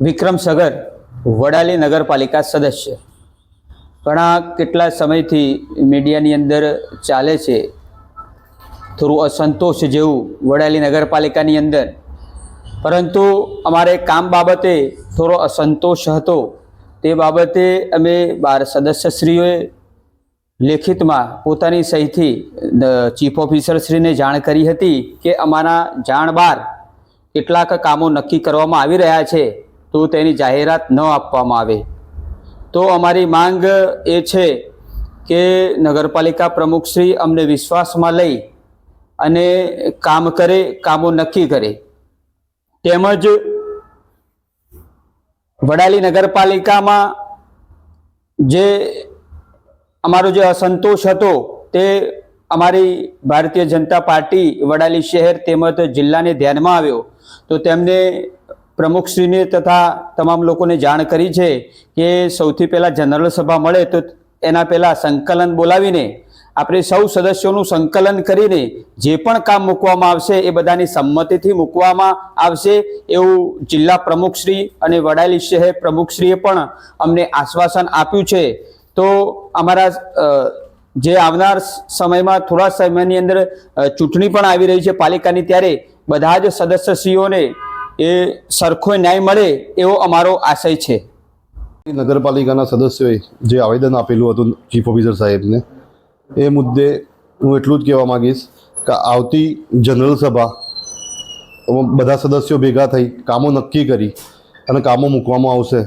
વિક્રમ સગર વડાલી નગરપાલિકા સદસ્ય ઘણા કેટલા સમયથી મીડિયાની અંદર ચાલે છે થોડું અસંતોષ જેવું વડાલી નગરપાલિકાની અંદર, પરંતુ અમારે કામ બાબતે થોડો અસંતોષ હતો। તે બાબતે અમે 12 સદસ્યશ્રીઓએ લેખિતમાં પોતાની સહીથી ચીફ ઓફિસરશ્રીને જાણ કરી હતી કે અમારા જાણ બહાર કેટલાક કામો નક્કી કરવામાં આવી રહ્યા છે, તો તેની જાહેરાત ન આપવામાં આવે। તો અમારી માંગ એ છે કે નગરપાલિકા પ્રમુખશ્રી અમને વિશ્વાસમાં લઈ અને કામ કરે, કામો નક્કી કરે। તેમજ વડાલી નગરપાલિકામાં જે અમારો જે અસંતોષ હતો તે અમારી ભારતીય જનતા પાર્ટી વડાલી શહેર તેમજ જિલ્લાને ધ્યાનમાં આવ્યો, તો તેમને પ્રમુખશ્રીને તથા તમામ લોકોને જાણ કરી છે કે સૌથી પહેલાં જનરલ સભા મળે તો એના પહેલાં સંકલન બોલાવીને આપણે સૌ સદસ્યોનું સંકલન કરીને જે પણ કામ મૂકવામાં આવશે એ બધાની સંમતિથી મૂકવામાં આવશે એવું જિલ્લા પ્રમુખશ્રી અને વડાલી શહેર પ્રમુખશ્રીએ પણ અમને આશ્વાસન આપ્યું છે। તો અમારા જે આવનાર સમયમાં થોડા સમયની અંદર ચૂંટણી પણ આવી રહી છે પાલિકાની, ત્યારે બધા જ સદસ્યશ્રીઓને એ સરખો ન્યાય મળે એવો અમારો આશય છે। નગરપાલિકાના સદસ્યોએ જે આવેદન આપેલું હતું ચીફ ઓફિસર સાહેબને, એ મુદ્દે હું એટલું જ કહેવા માગીશ કે આવતી જનરલ સભા બધા સદસ્યો ભેગા થઈ કામો નક્કી કરી અને કામો મૂકવામાં આવશે।